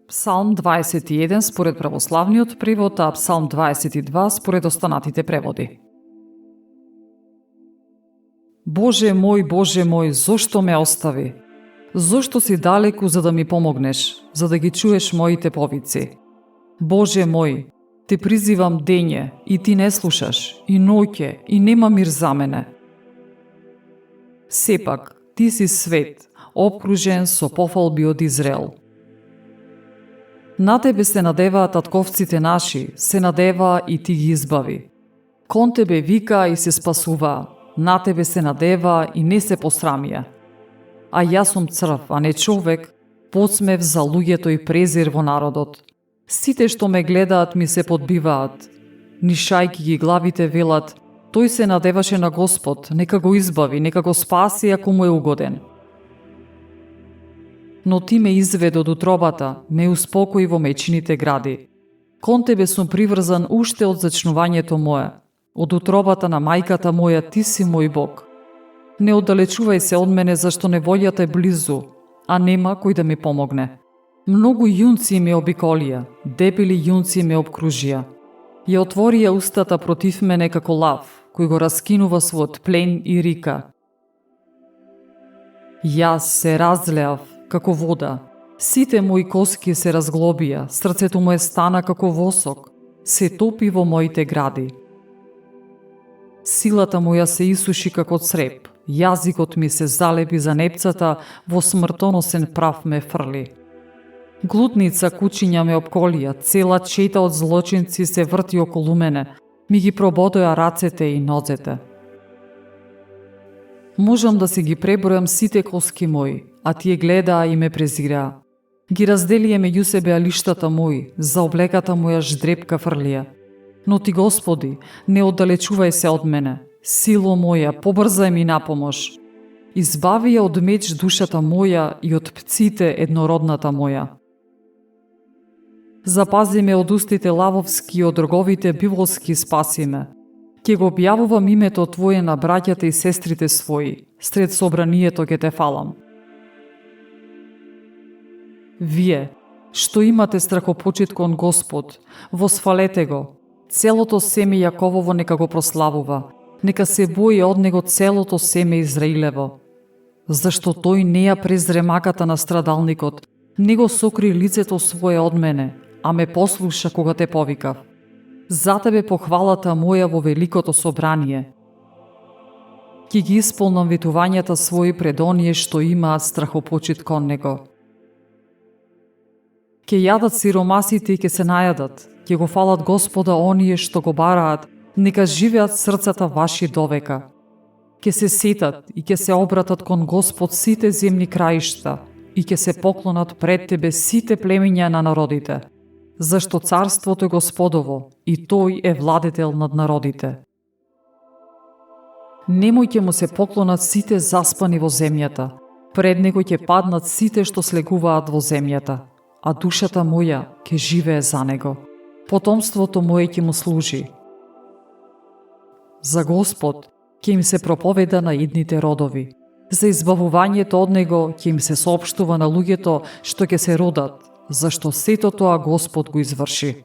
Псалм 21 според православниот превод, а Псалм 22 според останатите преводи. Боже мој, зошто ме остави? Зошто си далеку за да ми помогнеш, за да ги чуеш моите повици? Боже мој, те призивам дење и ти не слушаш, и ноќе и нема мир за мене. Сепак, ти си свет, обкружен со пофалби од Израел. На тебе се надеваат татковците наши, се надеваа и ти ги избави. Кон тебе вика и се спасуваа, на тебе се надеваа и не се посрамија. А јас сум црв, а не човек, подсмев за луѓето и презир во народот. Сите што ме гледаат ми се подбиваат. Нишајки ги главите велат, тој се надеваше на Господ, нека го избави, нека го спаси ако му е угоден. Но ти ме изведе од утробата, ме успокои во мечните гради. Кон тебе сум приврзан уште од зачнувањето мое. Од утробата на мајката моја ти си мој Бог. Не оддалечувај се од мене, зашто неволјата е близу, а нема кој да ми помогне. Многу јунци ме обиколија, дебели јунци ме обкружија. Ја отворија устата против мене како лав, кој го раскинува својот плен и рика. Јас се разлеав како вода, сите мои коски се разглобија, срцето моје стана како восок, се топи во моите гради. Силата моја се исуши како цреп, јазикот ми се залепи за непцата, во смртоносен прав ме фрли. Глутница кучиња ме обколија, цела чета од злочинци се врти околу мене, ми ги прободоја рацете и нозете. Можам да си ги пребројам сите коски мои, а тие гледаа и ме презираа. Ги разделија меѓу себе алиштата мои, за облеката моја ждрепка фрлија. Но ти, Господи, не оддалечувај се од мене. Сило моја, побрзај ми на помош. Избави ја од меч душата моја и од пците еднородната моја. Запази ме од устите лавовски и од роговите биволски спаси ме. Ке го објавувам името Твое на браќата и сестрите своји, сред собранието ке те фалам. Вие, што имате страхопочит кон Господ, восфалете го. Целото семе Јаковово нека го прославува, нека се бои од него целото семе Израилево. Зашто тој не ја презре маката на страдалникот, не го сокри лицето свое од мене, а ме послуша кога те повикав. За тебе похвалата моја во великото собрание. Ки ги исполнам ветувањата своји пред оние што имаат страхопочит кон него. Ке јадат сиромасите и ке се најадат, ке го фалат Господа оние што го бараат, нека живеат срцата ваши довека. Ке се сетат и ке се обратат кон Господ сите земни краишта и ке се поклонат пред тебе сите племиња на народите, зашто царството е Господово и тој е владетел над народите. Немој ќе му се поклонат сите заспани во земјата, пред него ќе паднат сите што слегуваат во земјата, а душата моја ќе живее за него. Потомството мое ќе му служи. За Господ ќе им се проповеда на идните родови. За избавувањето од него ќе им се соопштува на луѓето што ќе се родат, зашто сето тоа Господ го изврши.